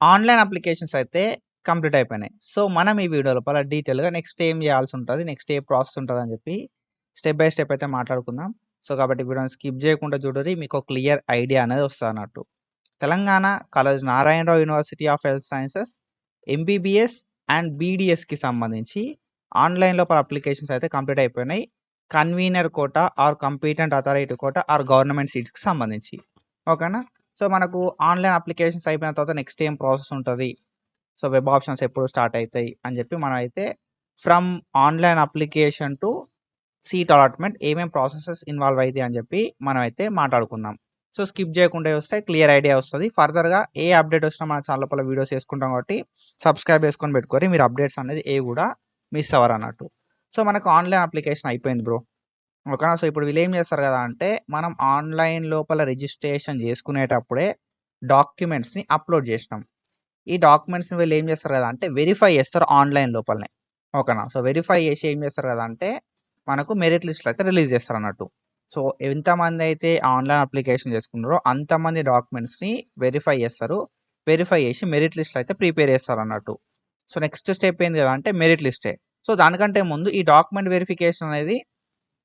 Online applications అయితే complete అయిపోయినాయి. So, మనం ఈ వీడియో లోపల డీటెయిల్‌గా నెక్స్ట్ ఏం చేయాల్సుంటది, నెక్స్ట్ ఏ ప్రాసెస్ ఉంటదని చెప్పి స్టెప్ బై స్టెప్ అయితే మాట్లాడుకుందాం. సో, కాబట్టి వీడియోని స్కిప్ చేయకుండా చూడుర్రి. మీకో క్లియర్ ఐడియా అనేది వస్తదన్నట్టు. Telangana Kaloji Narayanarao university of health sciences MBBS and బీడీఎస్‌కి సంబంధించి ఆన్‌లైన్ లోపల అప్లికేషన్స్ అయితే కంప్లీట్ అయిపోయినాయి. Convenor quota or competent authority quota or government సీట్స్‌కి సంబంధించి. ఓకేనా? సో, మనకు ఆన్‌లైన్ అప్లికేషన్స్ అయిపోయిన తర్వాత నెక్స్ట్ ఏం ప్రాసెస్ ఉంటది? సో, వెబ్ ఆప్షన్స్ ఎప్పుడు స్టార్ట్ అయితాయి అని చెప్పి మనం అయితే from online application to seat allotment ఏమేం ప్రాసెసెస్ ఇన్వాల్వ్ అయితాయి అని చెప్పి మనమైతే మాట్లాడుకుందాం. సో, స్కిప్ చేయకుండా చూస్తే క్లియర్ ఐడియా వస్తది. ఫర్దర్‌గా ఏ అప్డేట్ వచ్చినా మన ఛానల్ లోపల వీడియోస్ చేసుకుంటాం కాబట్టి సబ్స్క్రైబ్ చేసుకొని పెట్టుకోరి. మీరు అప్డేట్స్ అనేది ఏవి కూడా మిస్ అవ్వరన్నట్టు. సో, మనకు ఆన్‌లైన్ అప్లికేషన్ అయిపోయింది బ్రో. ఓకేనా? సో, ఇప్పుడు వీళ్ళేం చేస్తారు కదా అంటే మనం ఆన్‌లైన్ లోపల రిజిస్ట్రేషన్ చేసుకునేటప్పుడే డాక్యుమెంట్స్‌ని అప్‌లోడ్ చేసినాం. ఈ డాక్యుమెంట్స్‌ని వీళ్ళు ఏం చేస్తారు కదా అంటే వెరిఫై చేస్తారు ఆన్‌లైన్ లోపలనే. ఓకేనా? సో, వెరిఫై చేసి ఏం చేస్తారు కదా అంటే మనకు మెరిట్ లిస్ట్‌లు అయితే రిలీజ్ చేస్తారన్నట్టు. సో, ఎంతమందైతే ఆన్‌లైన్ అప్లికేషన్ చేసుకున్నారో అంతమంది డాక్యుమెంట్స్‌ని వెరిఫై చేస్తారు. వెరిఫై చేసి మెరిట్ లిస్ట్‌లు అయితే ప్రిపేర్ చేస్తారన్నట్టు. సో, నెక్స్ట్ స్టెప్ ఏంది కదా అంటే మెరిట్ లిస్టే. సో, దానికంటే ముందు ఈ డాక్యుమెంట్ వెరిఫికేషన్ అనేది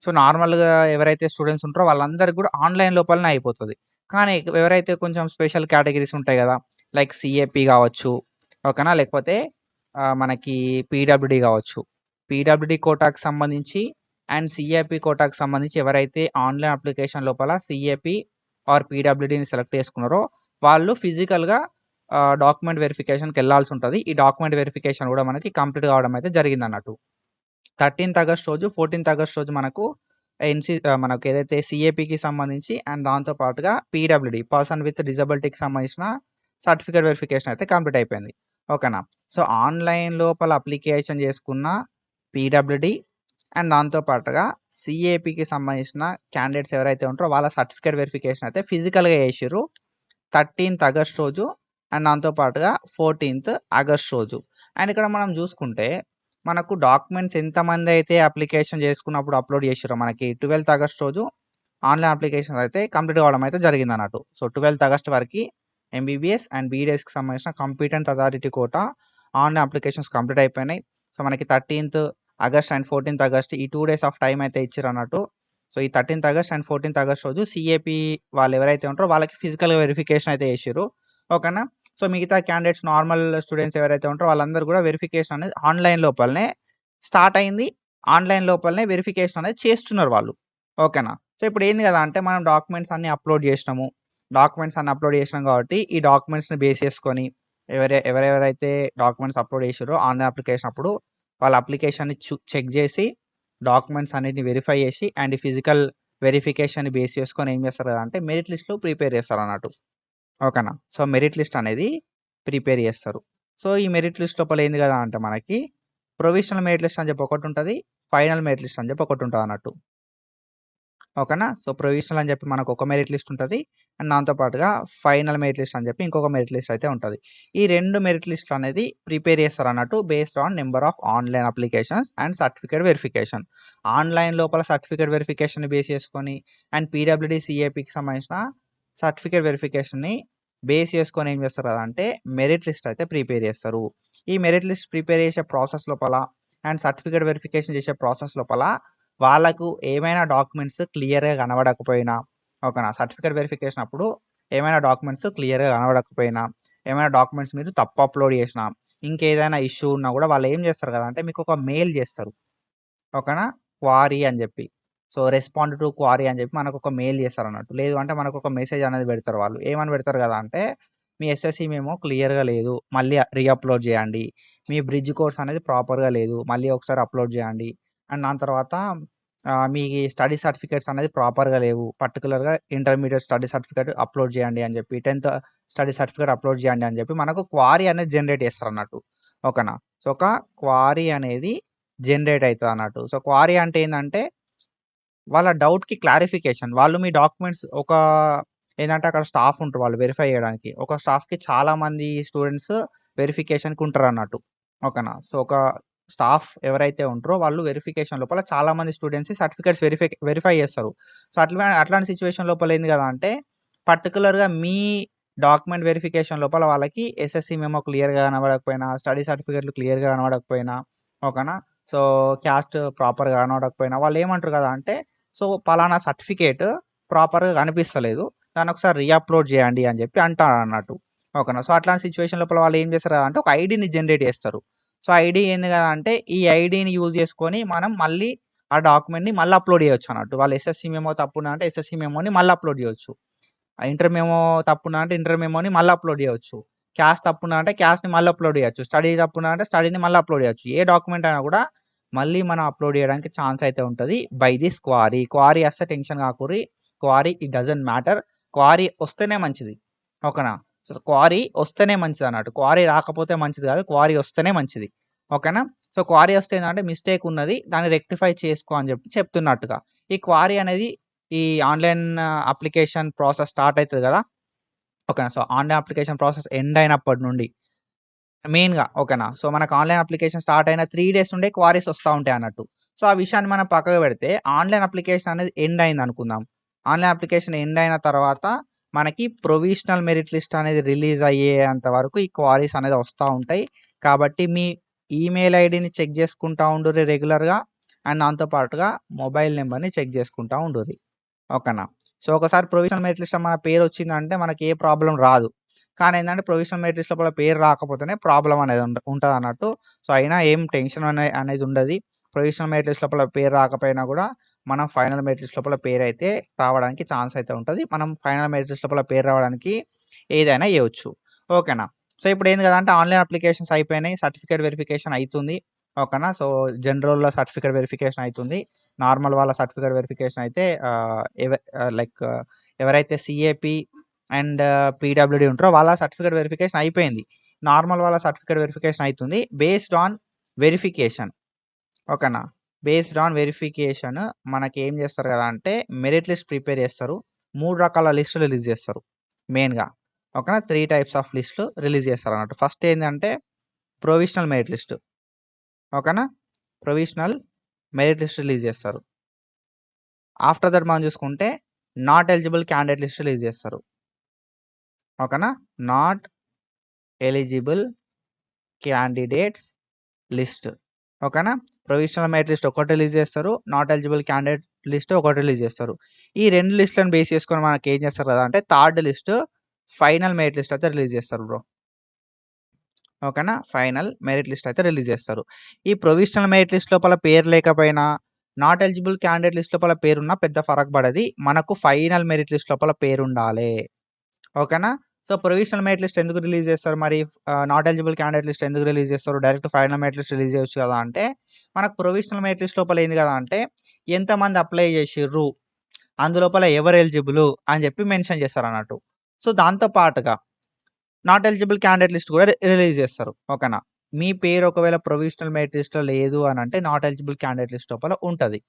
సో, నార్మల్‌గా ఎవరైతే స్టూడెంట్స్ ఉంటారో వాళ్ళందరికి కూడా ఆన్‌లైన్ లోపలనే అయిపోతది. కానీ ఎవరైతే కొంచెం స్పెషల్ కేటగరీస్ ఉంటాయి గదా! లైక్ సీఏపీ గావచ్చు, ఓకేనా? లేకపోతే మనకి పీడబ్ల్యూడీ గావచ్చు. పీడబ్ల్యూడీ కోటాకి సంబంధించి అండ్ సీఏపీ కోటాకి సంబంధించి ఎవరైతే ఆన్‌లైన్ అప్లికేషన్ లోపల సీఏపీ ఆర్ పీడబ్ల్యూడీని సెలెక్ట్ చేసుకున్నారో వాళ్ళు ఫిజికల్‌గా డాక్యుమెంట్ వెరిఫికేషన్‌కెళ్ళాల్సి ఉంటది. ఈ డాక్యుమెంట్ వెరిఫికేషన్ గూడా మనకి కంప్లీట్ కావడం అయితే జరిగిందన్నట్టు. 13థ్ ఆగస్ట్ రోజు, 14థ్ ఆగస్ట్ రోజు మనకేదైతే సీఏపీకి సంబంధించి అండ్ దాంతో పాటుగా పీడబ్ల్యూడీ పర్సన్ విత్ డిజబిలిటీకి సంబంధించిన సర్టిఫికేట్ వెరిఫికేషన్ అయితే కంప్లీట్ అయిపోయింది. ఓకేనా? సో, ఆన్‌లైన్ లోపల అప్లికేషన్ చేసుకున్న పీడబ్ల్యూడీ అండ్ దాంతో పాటుగా సీఏపీకి సంబంధించిన క్యాండిడేట్స్ ఎవరైతే ఉంటారో వాళ్ళ సర్టిఫికేట్ వెరిఫికేషన్ అయితే ఫిజికల్‌గా చేషిర్రు. 13థ్ ఆగస్ట్ రోజు అండ్ దాంతో పాటుగా 14థ్ ఆగస్ట్ రోజు. అండ్ ఇక్కడ మనం చూసుకుంటే మనకు డాక్యుమెంట్స్ ఎంతమందైతే అప్లికేషన్ చేసుకున్నప్పుడు అప్‌లోడ్ చేసిర్రో మనకి 12థ్ ఆగస్ట్ రోజు ఆన్‌లైన్ అప్లికేషన్స్ అయితే కంప్లీట్ కావడం అయితే జరిగిందన్నట్టు. సో, 12థ్ ఆగస్ట్ వరకి ఎంబీబీఎస్ అండ్ బీడీఎస్‌కి సంబంధించిన competent authority quota online applications complete అయిపోయినాయి. సో, మనకి 13థ్ ఆగస్ట్ అండ్ 14థ్ ఆగస్ట్ ఈ 2 డేస్ ఆఫ్ టైమ్ అయితే ఇచ్చిరన్నట్టు. సో, ఈ 13థ్ ఆగస్ట్ అండ్ 14థ్ ఆగస్ట్ రోజు సీఏపీ వాళ్ళు ఎవరైతే ఉంటారో వాళ్ళకి ఫిజికల్‌గా వెరిఫికేషన్ అయితే చేషిర్రు. ఓకేనా? సో, మిగతా క్యాండిడేట్స్ నార్మల్ స్టూడెంట్స్ ఎవరైతే ఉంటారో వాళ్ళందరూ కూడా వెరిఫికేషన్ అనేది ఆన్‌లైన్ లోపలనే స్టార్ట్ అయింది. ఆన్‌లైన్ లోపలనే వెరిఫికేషన్ అనేది చేస్తున్నారు వాళ్ళు. ఓకేనా? సో, ఇప్పుడేంది గదా అంటే మనం డాక్యుమెంట్స్ అన్నీ అప్‌లోడ్ జేసినాము. డాక్యుమెంట్స్ అన్నీ అప్‌లోడ్ చేసినాం కాబట్టి ఈ డాక్యుమెంట్స్‌ని బేస్ చేసుకొని ఎవరెవరైతే డాక్యుమెంట్స్ అప్‌లోడ్ చేసిర్రో ఆన్‌లైన్ అప్లికేషన్ అప్పుడు వాళ్ళ అప్లికేషన్‌ని చెక్ జేసి డాక్యుమెంట్స్ అన్నిటిని వెరిఫై చేసి అండ్ ఫిజికల్ వెరిఫికేషన్‌ని బేస్ చేసుకొని ఏం చేస్తారు కదా అంటే మెరిట్ లిస్ట్‌లు ప్రిపేర్ చేస్తారన్నట్టు. ఓకేనా? సో, మెరిట్ లిస్ట్ అనేది ప్రిపేర్ చేస్తారు. సో, ఈ మెరిట్ లిస్ట్ లోపల ఏంది కదా అంటే మనకి ప్రొవిషనల్ మెరిట్ లిస్ట్ అని చెప్పి ఒకటుంటది. ఫైనల్ మెరిట్ లిస్ట్ అని చెప్పి ఒకటుంటదన్నట్టు. ఓకేనా? సో, ప్రొవిషనల్ అని చెప్పి మనకొక మెరిట్ లిస్ట్ ఉంటది. అండ్ దాంతో పాటుగా ఫైనల్ మెరిట్ లిస్ట్ అని చెప్పి ఇంకొక మెరిట్ లిస్ట్ అయితే ఉంటది. ఈ 2 మెరిట్ లిస్ట్‌లు అనేది ప్రిపేర్ చేస్తారన్నట్టు based on number of online applications and certificate verification. Online లోపల సర్టిఫికేట్ వెరిఫికేషన్‌ని బేస్ చేసుకొని అండ్ పీడబ్ల్యూడీ, సీఏపీకి సంబంధించిన సర్టిఫికేట్ వెరిఫికేషన్‌ని బేస్ చేసుకొని ఏం చేస్తారు కదా అంటే మెరిట్ లిస్ట్ అయితే ప్రిపేర్ చేస్తారు. ఈ మెరిట్ లిస్ట్ ప్రిపేర్ చేసే ప్రాసెస్ లోపల అండ్ సర్టిఫికేట్ వెరిఫికేషన్ చేసే ప్రాసెస్ లోపల వాళ్ళకు ఏమైనా డాక్యుమెంట్స్ క్లియర్‌గా కనబడకపోయినా, ఓకేనా? సర్టిఫికేట్ వెరిఫికేషన్ అప్పుడు ఏమైనా డాక్యుమెంట్స్ క్లియర్‌గా కనబడకపోయినా, ఏమైనా డాక్యుమెంట్స్ మీరు తప్పు అప్‌లోడ్ చేసినా, ఇంకేదైనా ఇష్యూ ఉన్నా కూడా వాళ్ళు ఏం చేస్తారు కదా అంటే మీకు ఒక మెయిల్ చేస్తారు. ఓకేనా? క్వారీ అని చెప్పి. సో, రెస్పాండ్ టు క్వారీ అని చెప్పి మనకొక మెయిల్ చేస్తారన్నట్టు. లేదు అంటే మనకొక మెసేజ్ అనేది పెడతారు వాళ్ళు. ఏమని పెడతారు కదా అంటే మీ ఎస్ఎస్‌సి మెమో క్లియర్‌గా లేదు. మళ్ళీ అప్‌లోడ్ చేయండి. మీ బ్రిడ్జ్ కోర్స్ అనేది ప్రాపర్‌గా లేదు. మళ్ళీ ఒకసారి అప్‌లోడ్ చేయండి. అండ్ దాని తర్వాత మీ స్టడీ సర్టిఫికేట్స్ అనేది ప్రాపర్‌గా లేవు. పర్టిక్యులర్‌గా ఇంటర్మీడియేట్ స్టడీ సర్టిఫికేట్ అప్‌లోడ్ చేయండి అని చెప్పి, 10థ్ స్టడీ సర్టిఫికేట్ అప్‌లోడ్ చేయండి అని చెప్పి మనకు క్వారీ అనేది జనరేట్ చేస్తారన్నట్టు. ఓకేనా? సో, ఒక క్వారీ అనేది జనరేట్ అయితదన్నట్టు. సో, క్వారీ అంటే ఏందంటే వాళ్ళ డౌట్‌కి క్లారిఫికేషన్. వాళ్ళు మీ డాక్యుమెంట్స్ ఏందంటే అక్కడ స్టాఫ్ ఉంటారు వాళ్ళు వెరిఫై చేయడానికి. ఒక స్టాఫ్‌కి చాలా మంది స్టూడెంట్స్ వెరిఫికేషన్‌కి ఉంటారన్నట్టు. ఓకేనా? సో, ఒక స్టాఫ్ ఎవరైతే ఉంటారో వాళ్ళు వెరిఫికేషన్ లోపల చాలా మంది స్టూడెంట్స్‌కి సర్టిఫికేట్స్ వెరిఫై చేస్తారు. సో, అట్లాంటి సిట్యుయేషన్ లోపల ఏంది కదా అంటే పర్టిక్యులర్‌గా మీ డాక్యుమెంట్ వెరిఫికేషన్ లోపల వాళ్ళకి ఎస్ఎస్‌సి మెమో క్లియర్‌గా కనబడకపోయినా, స్టడీ సర్టిఫికేట్‌లు క్లియర్‌గా కనబడకపోయినా, ఓకేనా. సో, క్యాస్ట్ ప్రాపర్‌గా కనబడకపోయినా వాళ్ళేమంటారు కదా అంటే, సో, పలానా సర్టిఫికేట్ ప్రాపర్‌గా కనిపిస్తలేదు. దాన్నొకసారి రీఅప్‌లోడ్ చేయండి అని చెప్పి అంటారన్నట్టు. ఓకేనా. సో, అట్లాంటి సిట్యుయేషన్ లోపల వాళ్ళు ఏం చేస్తారు అంటే ఒక ఐడీని జనరేట్ చేస్తారు. సో, ఐడీ ఏంది కదా అంటే ఈ ఐడీని యూజ్ చేసుకొని మనం మళ్ళీ ఆ డాక్యుమెంట్‌ని మళ్ళీ అప్‌లోడ్ చేయొచ్చన్నట్టు. వాళ్ళ ఎస్ఎస్‌సి మెమో తప్పుందంటే ఎస్ఎస్‌సి మెమోని మళ్ళీ అప్‌లోడ్ చేయొచ్చు. ఇంటర్ మెమో తప్పుందంటే ఇంటర్ మెమోని మళ్ళీ అప్‌లోడ్ చేయొచ్చు. క్యాస్ట్ తప్పుందంటే క్యాస్ట్‌ని మళ్ళీ అప్‌లోడ్ చేయొచ్చు. స్టడీ తప్పుందంటే స్టడీని మళ్ళీ అప్‌లోడ్ చేయొచ్చు. ఏ డాక్యుమెంట్ అయినా కూడా మళ్ళీ మనం అప్‌లోడ్ చేయడానికి ఛాన్స్ అయితే ఉంటది బై దిస్ క్వారీ. క్వారీ వస్తే టెన్షన్ కాకుర్రి. Query it doesn't matter. Query వస్తేనే మంచిది. ఓకేనా. సో, క్వారీ వస్తేనే మంచిదన్నట్టు. క్వారీ రాకపోతే మంచిది కాదు. క్వారీ వస్తేనే మంచిది. ఓకేనా. సో, క్వారీ వస్తే ఏందంటే మిస్టేక్ ఉన్నది. దాన్ని రెక్టిఫై చేసుకో అని చెప్పి చెప్తున్నట్టుగా. ఈ క్వారీ అనేది ఈ ఆన్‌లైన్ అప్లికేషన్ ప్రాసెస్ స్టార్ట్ అయితది గదా! ఓకేనా. So, online application process end అయినప్పటి నుండి మెయిన్‌గా ఓకేనా. సో, మనకు ఆన్‌లైన్ అప్లికేషన్ స్టార్ట్ అయిన 3 డేస్ నుండే క్వారీస్ వస్తా ఉంటాయన్నట్టు. సో, ఆ విషయాన్ని మనం పక్కకు పెడితే ఆన్‌లైన్ అప్లికేషన్ అనేది ఎండ్ అయిందనుకుందాం. ఆన్‌లైన్ అప్లికేషన్ ఎండ్ అయిన తర్వాత మనకి ప్రొవిషనల్ మెరిట్ లిస్ట్ అనేది రిలీజ్ అయ్యేంత వరకు ఈ క్వారీస్ అనేది వస్తా ఉంటాయి. కాబట్టి మీ ఈమెయిల్ ఐడీని చెక్ చేసుకుంటా ఉండుర్రి రెగ్యులర్‌గా. అండ్ దాంతో పాటుగా మొబైల్ నంబర్‌ని చెక్ చేసుకుంటా ఉండుర్రి. ఓకేనా. సో, ఒకసారి ప్రొవిషనల్ మెరిట్ లిస్ట్‌లో మన పేరొచ్చిందంటే మనకి ఏ ప్రాబ్లమ్ రాదు. కానీ ఏందంటే ప్రొవిషనల్ మెరిట్ లిస్ట్ లోపల పేరు రాకపోతేనే ప్రాబ్లమ్ అనేది ఉంటదన్నట్టు. సో, అయినా ఏం టెన్షన్ అనేది ఉండది. ప్రొవిషనల్ మెరిట్ లిస్ట్ లోపల పేరు రాకపోయినా గూడా మనం ఫైనల్ మెరిట్ లిస్ట్ లోపల పేరైతే రావడానికి ఛాన్స్ అయితే ఉంటది. మనం ఫైనల్ మెరిట్ లిస్ట్ లోపల పేరు రావడానికి ఏదైనా చేయొచ్చు. ఓకేనా. సో, ఇప్పుడేంది గదంటే ఆన్‌లైన్ అప్లికేషన్స్ అయిపోయినాయి. సర్టిఫికేట్ వెరిఫికేషన్ అయితుంది. ఓకేనా. సో, జనరల్‌లో సర్టిఫికేట్ వెరిఫికేషన్ అయితుంది. నార్మల్ వాళ్ళ సర్టిఫికేట్ వెరిఫికేషన్ అయితే లైక్ ఎవరైతే సీఏపీ అండ్ పీడబ్ల్యూడీ ఉంటారో వాళ్ళ సర్టిఫికేట్ వెరిఫికేషన్ అయిపోయింది. నార్మల్ వాళ్ళ సర్టిఫికేట్ వెరిఫికేషన్ అయితుంది. Based on verification. ఓకేనా. బేస్డ్ ఆన్ వెరిఫికేషన్ మనకేం చేస్తారు కదా అంటే మెరిట్ లిస్ట్ ప్రిపేర్ చేస్తారు. 3 రకాల లిస్టులు రిలీజ్ చేస్తారు మెయిన్‌గా. ఓకేనా. 3 టైప్స్ ఆఫ్ లిస్టులు రిలీజ్ చేస్తారన్నట్టు. ఫస్ట్ ఏందంటే ప్రొవిషనల్ మెరిట్ లిస్ట్. ఓకేనా. ప్రొవిషనల్ మెరిట్ లిస్ట్ రిలీజ్ చేస్తారు. ఆఫ్టర్ దట్ మనం చూసుకుంటే not eligible candidate list release చేస్తారు. ఓకేనా. Not eligible candidates list. ఓకేనా. ప్రొవిషనల్ మెరిట్ లిస్ట్ ఒకటి రిలీజ్ చేస్తారు. నాట్ ఎలిజిబుల్ క్యాండిడేట్ లిస్ట్ ఒకటి రిలీజ్ చేస్తారు. ఈ 2 లిస్ట్‌లను బేస్ చేసుకొని మనకేం చేస్తారు కదా అంటే third list final merit list అయితే రిలీజ్ చేస్తారు బ్రో. ఓకేనా. ఫైనల్ మెరిట్ లిస్ట్ అయితే రిలీజ్ చేస్తారు. ఈ ప్రొవిషనల్ మెరిట్ లిస్ట్ లోపల పేరు లేకపోయినా, నాట్ ఎలిజిబుల్ క్యాండిడేట్ లిస్ట్ లోపల పేరున్నా పెద్ద ఫరక్ పడది. మనకు ఫైనల్ మెరిట్ లిస్ట్ లోపల పేరుండాలే. ఓకేనా. సో, ప్రొవిషనల్ మెరిట్ లిస్ట్ ఎందుకు రిలీజ్ చేస్తారు మరి? నాట్ ఎలిజిబుల్ క్యాండిడేట్ లిస్ట్ ఎందుకు రిలీజ్ చేస్తారు? Direct final merit list release చేయొచ్చు కదా అంటే, మనకు ప్రొవిషనల్ మెరిట్ లిస్ట్ లోపల ఏంది కదా అంటే, ఎంతమంది అప్లై చేసిర్రు, అందులోపల ఎవరు ఎలిజిబుల్ అని చెప్పి మెన్షన్ చేస్తారన్నట్టు. సో, దాంతో పాటుగా నాట్ ఎలిజిబుల్ క్యాండిడేట్ లిస్ట్ కూడా రిలీజ్ చేస్తారు. ఓకేనా. మీ పేరు ఒకవేళ ప్రొవిషనల్ మెరిట్ లిస్ట్‌లో లేదు అనంటే నాట్ ఎలిజిబుల్ క్యాండిడేట్ లిస్ట్ లోపల ఉంటది.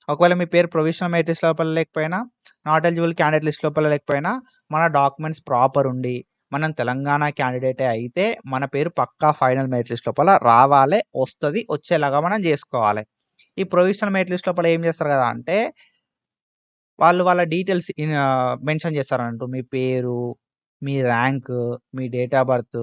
ఒకవేళ మీ పేరు ప్రొవిషనల్ మెరిట్ లిస్ట్ లోపల లేకపోయినా, నాట్ ఎలిజిబుల్ క్యాండిడేట్ లిస్ట్ లోపల లేకపోయినా, మన డాక్యుమెంట్స్ ప్రాపర్ ఉండి, మనం తెలంగాణ క్యాండిడేటే అయితే మన పేరు పక్కా ఫైనల్ మెరిట్ లిస్ట్ లోపల రావాలే, వస్తది. వచ్చేలాగా మనం జేసుకోవాలే. ఈ ప్రొవిషనల్ మెరిట్ లిస్ట్ లోపల ఏం చేస్తారు కదా అంటే, వాళ్ళు వాళ్ళ డీటెయిల్స్ మెన్షన్ చేస్తారన్నట్టు. మీ పేరు, మీ ర్యాంకు, మీ డేట్ ఆఫ్ బర్త్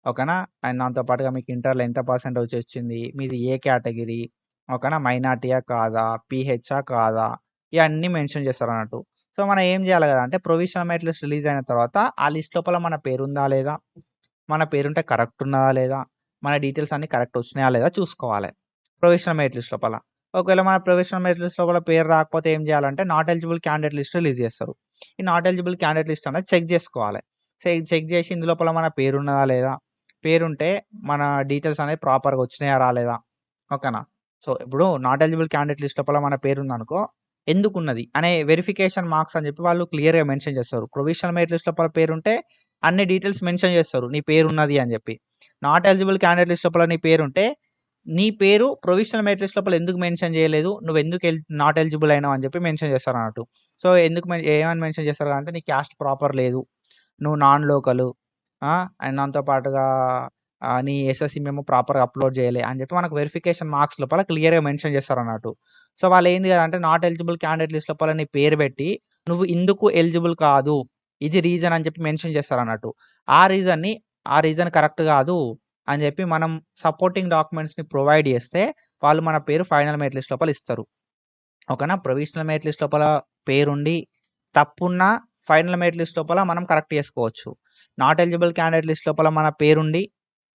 ఓకేనా. అండ్ దాంతో పాటుగా మీకు ఇంటర్‌లో ఎంత పర్సెంటేజ్ వచ్చింది, మీది ఏ కేటగిరీ ఓకేనా. మైనారిటీయా కాదా, పీహెచా కాదా, ఇయన్నీ మెన్షన్ చేస్తారన్నట్టు. సో, మనం ఏం చేయాలి కదా అంటే ప్రొవిషనల్ మెరిట్ లిస్ట్ రిలీజ్ అయిన తర్వాత ఆ లిస్ట్ లోపల మన పేరుందా లేదా, మన పేరుంటే కరెక్ట్ ఉన్నదా లేదా, మన డీటెయిల్స్ అన్నీ కరెక్ట్ వచ్చినాయా లేదా చూసుకోవాలి ప్రొవిషనల్ మెరిట్ లిస్ట్ లోపల. ఒకవేళ మన ప్రొవిషనల్ మెరిట్ లిస్ట్ లోపల పేరు రాకపోతే ఏం చేయాలంటే not eligible candidate list release చేస్తారు. ఈ నాట్ ఎలిజిబుల్ క్యాండిడేట్ లిస్ట్ అనేది చెక్ చేసుకోవాలి. చెక్ చేసి ఇందులోపల మన పేరున్నదా లేదా, పేరుంటే మన డీటెయిల్స్ అనేది ప్రాపర్‌గా వచ్చినాయా రాలేదా, ఓకేనా. సో, ఇప్పుడు నాట్ ఎలిజిబుల్ క్యాండిడేట్ లిస్ట్ లోపల మన పేరుందనుకో, ఎందుకున్నది అనే వెరిఫికేషన్ మార్క్స్ అని చెప్పి వాళ్ళు క్లియర్‌గా మెన్షన్ చేస్తారు. ప్రొవిషనల్ మెరిట్ లిస్ట్ లోపల పేరుంటే అన్ని డీటెయిల్స్ మెన్షన్ చేస్తారు. నీ పేరున్నది అని చెప్పి. నాట్ ఎలిజిబుల్ క్యాండిడేట్ లిస్ట్ లోపల నీ పేరుంటే, నీ పేరు ప్రొవిషనల్ మెరిట్ లిస్ట్ లోపల ఎందుకు మెన్షన్ చేయలేదు, నువ్వెందుకు నాట్ ఎలిజిబుల్ అయినావు అని చెప్పి మెన్షన్ చేస్తారన్నట్టు. సో, ఎందుకు ఏమని మెన్షన్ చేస్తారు అంటే నీ క్యాస్ట్ ప్రాపర్ లేదు, నువ్వు నాన్ లోకలు అండ్ దాంతో పాటుగా నీ ఎస్ఎస్‌సి మెమో ప్రాపర్‌గా అప్‌లోడ్ చేయలే అని చెప్పి మనకు వెరిఫికేషన్ మార్క్స్ లోపల క్లియర్‌గా మెన్షన్ చేస్తారన్నట్టు. సో, వాళ్ళేంది కదంటే నాట్ ఎలిజిబుల్ క్యాండిడేట్ లిస్ట్ లోపల నీ పేరు పెట్టి, నువ్వు ఇందుకు ఎలిజిబుల్ కాదు, ఇది రీజన్ అని చెప్పి మెన్షన్ చేస్తారన్నట్టు. ఆ రీజన్ కరెక్ట్ కాదు అని చెప్పి మనం సపోర్టింగ్ డాక్యుమెంట్స్‌ని ప్రొవైడ్ చేస్తే వాళ్ళు మన పేరు ఫైనల్ మెరిట్ లిస్ట్ లోపల ఇస్తారు. ఓకేనా. ప్రొవిజనల్ మెరిట్ లిస్ట్ లోపల పేరుండి తప్పున్న ఫైనల్ మెరిట్ లిస్ట్ లోపల మనం కరెక్ట్ చేసుకోవచ్చు. నాట్ ఎలిజిబుల్ క్యాండిడేట్ లిస్ట్ లోపల మన పేరుండి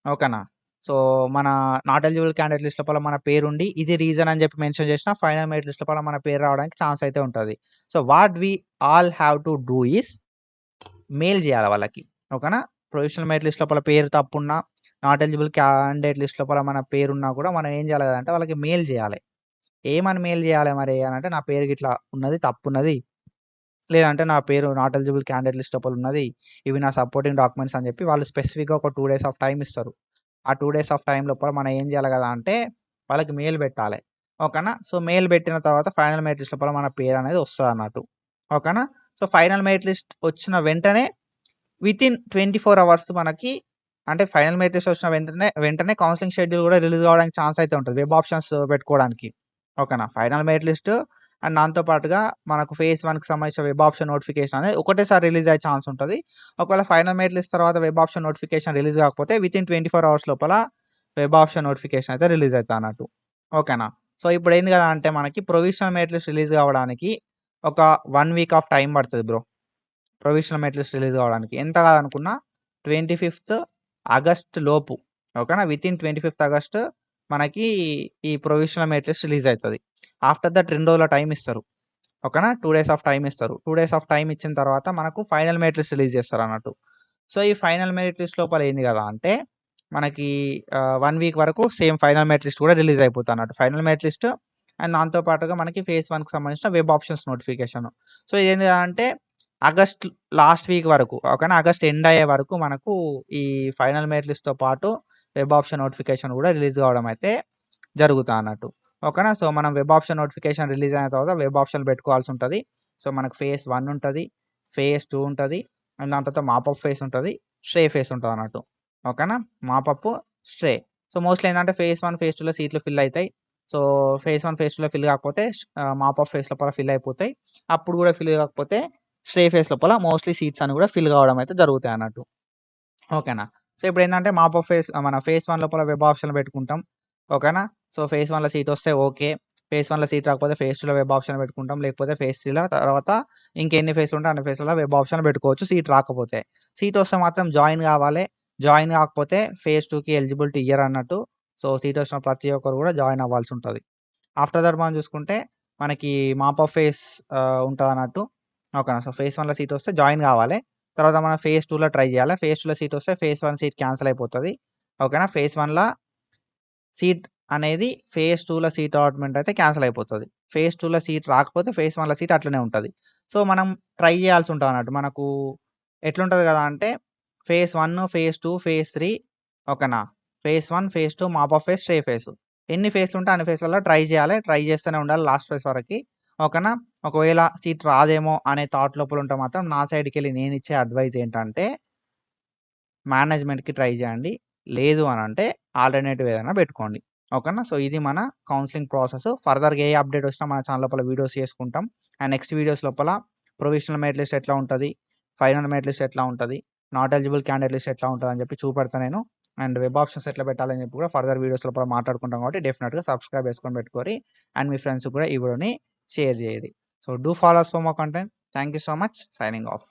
ఓకేనా. సో, మన నాట్ ఎలిజిబుల్ క్యాండిడేట్ లిస్ట్ లోపల మన పేరుండి ఇది రీజన్ అని చెప్పి మెన్షన్ చేసిన ఫైనల్ మెరిట్ లిస్ట్ లోపల మన పేరు రావడానికి ఛాన్స్ అయితే ఉంటది. So, what we all have to do is mail చేయాలి వాళ్ళకి. ఓకేనా. ప్రొవిజనల్ మెరిట్ లిస్ట్ లోపల పేరు తప్పున్నా, నాట్ ఎలిజిబుల్ క్యాండిడేట్ లిస్ట్ లోపల మన పేరున్నా కూడా మనం ఏం చేయాలి కదంటే వాళ్ళకి మెయిల్ చేయాలి. ఏమని మెయిల్ చేయాలి మరి అనంటే నా పేరు గిట్లా ఉన్నది, తప్పున్నది. లేదంటే నా పేరు నాట్ ఎలిజిబుల్ క్యాండిడేట్ లిస్ట్ లోపల ఉన్నది. ఇవి నా సపోర్టింగ్ డాక్యుమెంట్స్ అని చెప్పి వాళ్ళు స్పెసిఫిక్‌గా ఒక 2 డేస్ ఆఫ్ టైమ్ ఇస్తారు. ఆ 2 డేస్ ఆఫ్ టైమ్ లోపల మనం ఏం చేయాలి కదా అంటే వాళ్ళకి మెయిల్ పెట్టాలి. ఓకేనా. సో, మెయిల్ పెట్టిన తర్వాత ఫైనల్ మెరిట్ లిస్ట్ లోపల మన పేరు అనేది వస్తదన్నట్టు. ఓకేనా. సో, ఫైనల్ మెరిట్ లిస్ట్ వచ్చిన వెంటనే వితిన్ 24 అవర్స్ మనకి అంటే ఫైనల్ మెరిట్ లిస్ట్ వచ్చిన వెంటనే కౌన్సెలింగ్ షెడ్యూల్ కూడా రిలీజ్ అవ్వడానికి ఛాన్స్ అయితే ఉంటది. వెబ్ ఆప్షన్స్ పెట్టుకోవడానికి. ఓకేనా. ఫైనల్ మెరిట్ లిస్ట్ అండ్ దాంతో పాటుగా మనకు ఫేజ్ 1కి సంబంధించిన వెబ్ ఆప్షన్ నోటిఫికేషన్ అనేది ఒకటేసారి రిలీజ్ అయ్యే ఛాన్స్ ఉంటది. ఒకవేళ ఫైనల్ మెరిట్ లిస్ట్ తర్వాత వెబ్ ఆప్షన్ నోటిఫికేషన్ రిలీజ్ కాకపోతే వితిన్ 24 అవర్స్ లోపల వెబ్ ఆప్షన్ నోటిఫికేషన్ అయితే రిలీజ్ అయితదన్నట్టు. ఓకేనా. సో, ఇప్పుడేంది కదా అంటే మనకి ప్రొవిజనల్ మెరిట్ లిస్ట్ రిలీజ్ కావడానికి ఒక 1 వీక్ ఆఫ్ టైమ్ పడతది bro. Provisional merit list release కావడానికి. ఎంత కాదనుకున్నా 25థ్ ఆగస్ట్ లోపు. ఓకేనా. వితిన్ 25థ్ ఆగస్ట్ మనకి ఈ ప్రొవిజనల్ మెరిట్ లిస్ట్ రిలీజ్ అయితది. ఆఫ్టర్ దట్ 2 రోజుల టైమ్ ఇస్తారు. ఓకేనా. 2 డేస్ ఆఫ్ టైమ్ ఇస్తారు. 2 డేస్ ఆఫ్ టైమ్ ఇచ్చిన తర్వాత మనకు ఫైనల్ మెరిట్ లిస్ట్ రిలీజ్ చేస్తారన్నట్టు. సో, ఈ ఫైనల్ మెరిట్ లిస్ట్ లోపల ఏంది కదా అంటే మనకి 1 వీక్ వరకు సేమ్ ఫైనల్ మెరిట్ లిస్ట్ కూడా రిలీజ్ అయిపోతదన్నట్టు. ఫైనల్ మెరిట్ లిస్ట్ అండ్ దాంతో పాటుగా మనకి ఫేజ్ 1కి సంబంధించిన వెబ్ ఆప్షన్స్ నోటిఫికేషన్. సో, ఇదేంది అంటే ఆగస్ట్ లాస్ట్ వీక్ వరకు ఓకేనా. ఆగస్ట్ ఎండ్ అయ్యే వరకు మనకు ఈ ఫైనల్ మెరిట్ లిస్ట్‌తో పాటు వెబ్ ఆప్షన్ నోటిఫికేషన్ కూడా రిలీజ్ కావడం అయితే జరుగుతాదన్నట్టు. ఓకేనా. సో, మనం వెబ్ ఆప్షన్ నోటిఫికేషన్ రిలీజ్ అయిన తర్వాత వెబ్ ఆప్షన్‌లు పెట్టుకోవాల్సి ఉంటది. సో, మనకు ఫేజ్ 1 ఉంటది. ఫేజ్ 2 ఉంటది. అండ్ దాని తర్వాత మాపప్ ఫేజ్ ఉంటది. స్ట్రే ఫేజ్ ఉంటదన్నట్టు. ఓకేనా. Mop up, stray. సో, మోస్ట్‌లీ ఏందంటే ఫేజ్ 1, ఫేజ్ 2లో సీట్లు ఫిల్ అయితాయి. సో, ఫేజ్ 1, ఫేజ్ 2లో ఫిల్ కాకపోతే మాపప్ ఫేజ్ లోపల ఫిల్ అయిపోతాయి. అప్పుడు కూడా ఫిల్ కాకపోతే స్ట్రే ఫేజ్ లోపల మోస్ట్‌లీ సీట్స్ అన్ని కూడా ఫిల్ కావడం అయితే జరుగుతాయన్నట్టు. ఓకేనా. సో, ఇప్పుడేందంటే మాపప్ ఫేజ్ మన ఫేజ్ 1 లోపల వెబ్ ఆప్షన్‌లు పెట్టుకుంటాం. ఓకేనా. సో, ఫేజ్ 1లో సీట్ వస్తే ఓకే. ఫేజ్ 1లో సీట్ రాకపోతే ఫేజ్ 2లో వెబ్ ఆప్షన్ పెట్టుకుంటాం. లేకపోతే ఫేజ్ 3లో తర్వాత ఇంకెన్ని ఫేజ్‌లు ఉంటే అన్ని ఫేజ్‌లలో వెబ్ ఆప్షన్ పెట్టుకోవచ్చు సీట్ రాకపోతే. సీట్ వస్తే మాత్రం జాయిన్ కావాలి. జాయిన్ కాకపోతే ఫేజ్ 2కి ఎలిజిబిలిటీ ఇయ్యరన్నట్టు. సో, సీట్ వచ్చిన ప్రతి ఒక్కరు కూడా జాయిన్ అవ్వాల్సి ఉంటది. ఆఫ్టర్ దట్ మనం చూసుకుంటే మనకి మాపప్ ఫేజ్ ఉంటదన్నట్టు. ఓకేనా. సో, ఫేజ్ 1లో సీట్ వస్తే జాయిన్ కావాలి. తర్వాత మనం ఫేజ్ 2లో ట్రై చేయాలి. ఫేజ్ 2లో సీట్ వస్తే ఫేజ్ 1 సీట్ క్యాన్సిల్ అయిపోతది. ఓకేనా. ఫేజ్ 1ల సీట్ అనేది ఫేజ్ 2లో సీట్ అలాట్‌మెంట్ అయితే క్యాన్సిల్ అయిపోతది. ఫేజ్ 2లో సీట్ రాకపోతే ఫేజ్ 1లో సీట్ అట్లనే ఉంటది. సో, మనం ట్రై చేయాల్సి ఉంటదన్నట్టు. మనకు ఎట్లుంటది కదా అంటే ఫేజ్ 1, ఫేజ్ 2, ఫేజ్ 3 ఓకేనా. Phase 1, phase 2 mop up phase, stray phase. ఎన్ని ఫేజ్‌లు ఉంటే అన్ని ఫేజ్‌లలో ట్రై చేయాలి. ట్రై చేస్తూనే ఉండాలి లాస్ట్ ఫేజ్ వరకి. ఓకేనా. ఒకవేళ సీట్ రాదేమో అనే థాట్ లోపల ఉంటే మాత్రం నా సైడ్‌కెళ్ళి నేనిచ్చే అడ్వైస్ ఏంటంటే మేనేజ్‌మెంట్‌కి ట్రై చేయండి. లేదు అనంటే ఆల్టర్‌నేటివ్ ఏదైనా పెట్టుకోండి. ఓకేనా. సో, ఇది మన కౌన్సెలింగ్ ప్రాసెస్. ఫర్దర్‌గా ఏ అప్డేట్ వచ్చినా మన ఛానల్ లోపల వీడియోస్ చేసుకుంటాం. అండ్ నెక్స్ట్ వీడియోస్ లోపల ప్రొవిజనల్ మెరిట్ లిస్ట్ ఎట్లా ఉంటది? ఫైనల్ మెరిట్ లిస్ట్ ఎట్లా ఉంటది? నాట్ ఎలిజిబుల్ క్యాండిడేట్ లిస్ట్ ఎట్లా ఉంటదని చెప్పి చూపెడతా నేను. అండ్ వెబ్ ఆప్షన్స్ ఎట్లా పెట్టాలని చెప్పి కూడా ఫర్దర్ వీడియోస్ లోపల మాట్లాడుకుంటాం కాబట్టి డెఫినిట్‌గా సబ్స్క్రైబ్ చేసుకొని పెట్టుకోరి. అండ్ మీ ఫ్రెండ్స్‌కి కూడా ఈ వీడియోని షేర్ చేయండి. So, do follow us for more content. Thank you so much. Signing of.